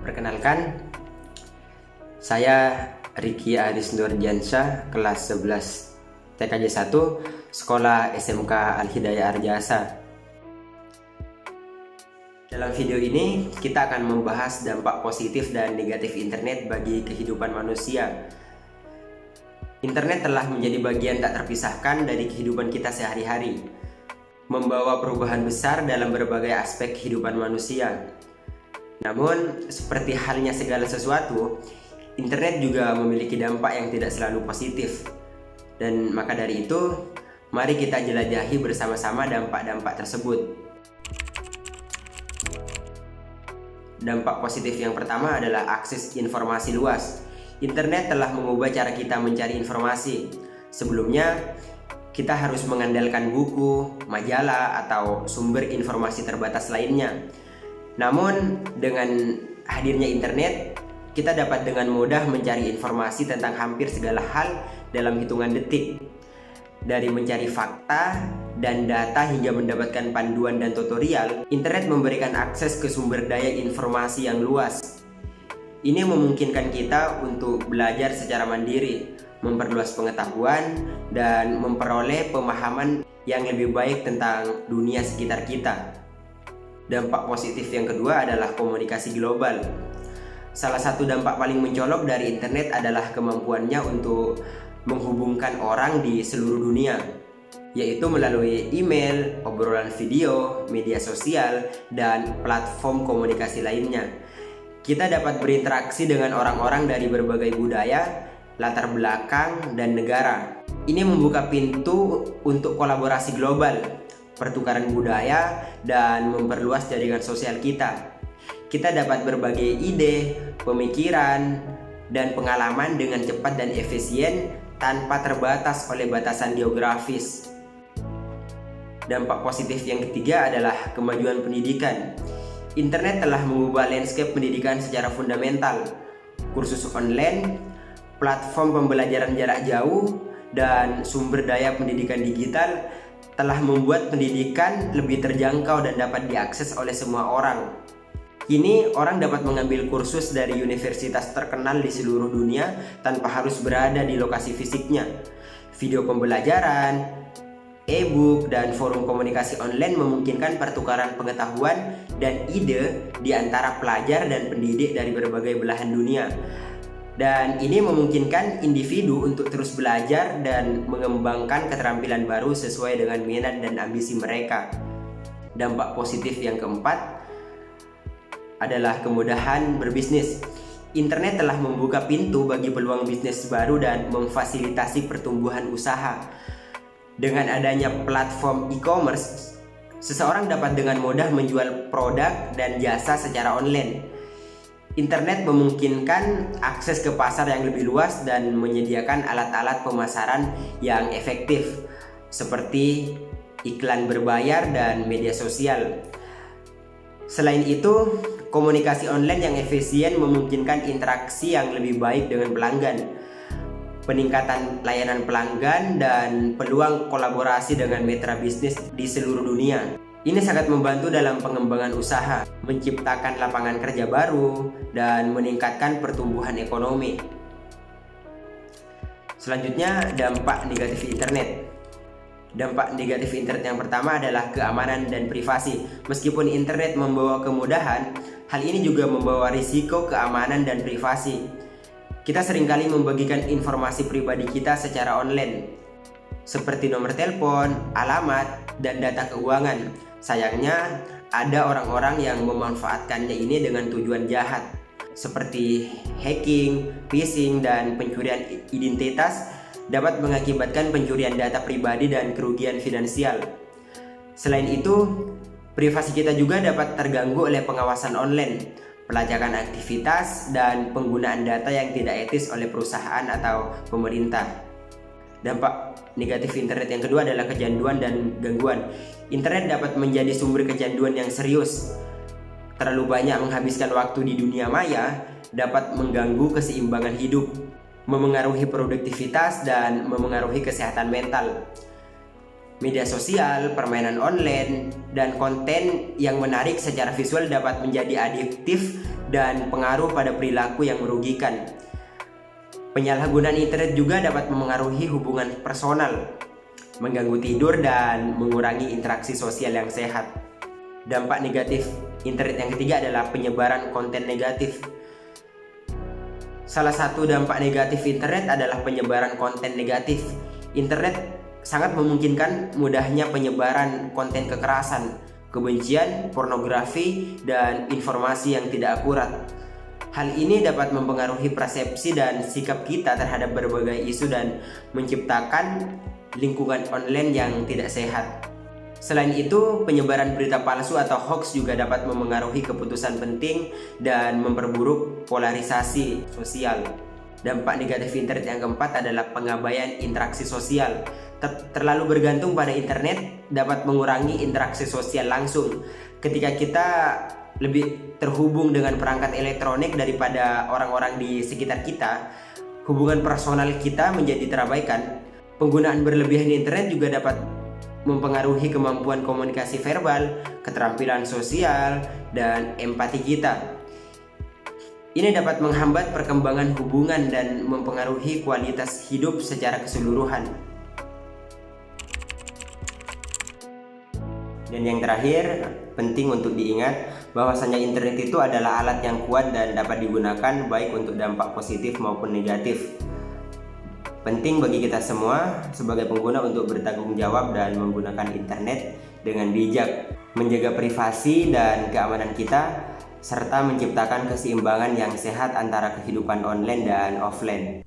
Perkenalkan, saya Riki Aris Nurdiansyah, kelas 11 TKJ 1, Sekolah SMK Al-Hidayah Arjasa. Dalam video ini, kita akan membahas dampak positif dan negatif internet bagi kehidupan manusia. Internet telah menjadi bagian tak terpisahkan dari kehidupan kita sehari-hari, membawa perubahan besar dalam berbagai aspek kehidupan manusia. Namun, seperti halnya segala sesuatu, internet juga memiliki dampak yang tidak selalu positif. Dan maka dari itu, mari kita jelajahi bersama-sama dampak-dampak tersebut. Dampak positif yang pertama adalah akses informasi luas. Internet telah mengubah cara kita mencari informasi. Sebelumnya, kita harus mengandalkan buku, majalah, atau sumber informasi terbatas lainnya. Namun, dengan hadirnya internet, kita dapat dengan mudah mencari informasi tentang hampir segala hal dalam hitungan detik. Dari mencari fakta dan data hingga mendapatkan panduan dan tutorial, internet memberikan akses ke sumber daya informasi yang luas. Ini memungkinkan kita untuk belajar secara mandiri, memperluas pengetahuan, dan memperoleh pemahaman yang lebih baik tentang dunia sekitar kita. Dampak positif yang kedua adalah komunikasi global. Salah satu dampak paling mencolok dari internet adalah kemampuannya untuk menghubungkan orang di seluruh dunia, yaitu melalui email, obrolan video, media sosial, dan platform komunikasi lainnya. Kita dapat berinteraksi dengan orang-orang dari berbagai budaya, latar belakang, dan negara. Ini membuka pintu untuk kolaborasi global, pertukaran budaya, dan memperluas jaringan sosial kita. Kita dapat berbagi ide, pemikiran, dan pengalaman dengan cepat dan efisien tanpa terbatas oleh batasan geografis. Dampak positif yang ketiga adalah kemajuan pendidikan. Internet telah mengubah landscape pendidikan secara fundamental. Kursus online, platform pembelajaran jarak jauh, dan sumber daya pendidikan digital telah membuat pendidikan lebih terjangkau dan dapat diakses oleh semua orang. Kini orang dapat mengambil kursus dari universitas terkenal di seluruh dunia tanpa harus berada di lokasi fisiknya. Video pembelajaran, e-book, dan forum komunikasi online memungkinkan pertukaran pengetahuan dan ide di antara pelajar dan pendidik dari berbagai belahan dunia. Dan ini memungkinkan individu untuk terus belajar dan mengembangkan keterampilan baru sesuai dengan minat dan ambisi mereka. Dampak positif yang keempat adalah kemudahan berbisnis. Internet telah membuka pintu bagi peluang bisnis baru dan memfasilitasi pertumbuhan usaha. Dengan adanya platform e-commerce, seseorang dapat dengan mudah menjual produk dan jasa secara online. Internet memungkinkan akses ke pasar yang lebih luas dan menyediakan alat-alat pemasaran yang efektif, seperti iklan berbayar dan media sosial. Selain itu, komunikasi online yang efisien memungkinkan interaksi yang lebih baik dengan pelanggan, peningkatan layanan pelanggan, dan peluang kolaborasi dengan mitra bisnis di seluruh dunia. Ini sangat membantu dalam pengembangan usaha, menciptakan lapangan kerja baru, dan meningkatkan pertumbuhan ekonomi. Selanjutnya, dampak negatif internet. Dampak negatif internet yang pertama adalah keamanan dan privasi. Meskipun internet membawa kemudahan, hal ini juga membawa risiko keamanan dan privasi. Kita seringkali membagikan informasi pribadi kita secara online, seperti nomor telepon, alamat, dan data keuangan. Sayangnya, ada orang-orang yang memanfaatkannya ini dengan tujuan jahat, seperti hacking, phishing, dan pencurian identitas dapat mengakibatkan pencurian data pribadi dan kerugian finansial. Selain itu, privasi kita juga dapat terganggu oleh pengawasan online, pelacakan aktivitas, dan penggunaan data yang tidak etis oleh perusahaan atau pemerintah. Dampak negatif internet yang kedua adalah kecanduan dan gangguan. Internet dapat menjadi sumber kecanduan yang serius. Terlalu banyak menghabiskan waktu di dunia maya dapat mengganggu keseimbangan hidup, memengaruhi produktivitas, dan memengaruhi kesehatan mental. Media sosial, permainan online, dan konten yang menarik secara visual dapat menjadi adiktif dan pengaruh pada perilaku yang merugikan. Penyalahgunaan internet juga dapat memengaruhi hubungan personal, mengganggu tidur, dan mengurangi interaksi sosial yang sehat. Dampak negatif internet yang ketiga adalah penyebaran konten negatif. Salah satu dampak negatif internet adalah penyebaran konten negatif. Internet sangat memungkinkan mudahnya penyebaran konten kekerasan, kebencian, pornografi, dan informasi yang tidak akurat. Hal ini dapat mempengaruhi persepsi dan sikap kita terhadap berbagai isu dan menciptakan lingkungan online yang tidak sehat. Selain itu, penyebaran berita palsu atau hoax juga dapat memengaruhi keputusan penting dan memperburuk polarisasi sosial. Dampak negatif internet yang keempat adalah pengabaian interaksi sosial. Terlalu bergantung pada internet dapat mengurangi interaksi sosial langsung. Ketika kita lebih terhubung dengan perangkat elektronik daripada orang-orang di sekitar kita, hubungan personal kita menjadi terabaikan. Penggunaan berlebihan internet juga dapat mempengaruhi kemampuan komunikasi verbal, keterampilan sosial, dan empati kita. Ini dapat menghambat perkembangan hubungan dan mempengaruhi kualitas hidup secara keseluruhan. Dan yang terakhir, penting untuk diingat bahwasanya internet itu adalah alat yang kuat dan dapat digunakan baik untuk dampak positif maupun negatif. Penting bagi kita semua sebagai pengguna untuk bertanggung jawab dan menggunakan internet dengan bijak, menjaga privasi dan keamanan kita, serta menciptakan keseimbangan yang sehat antara kehidupan online dan offline.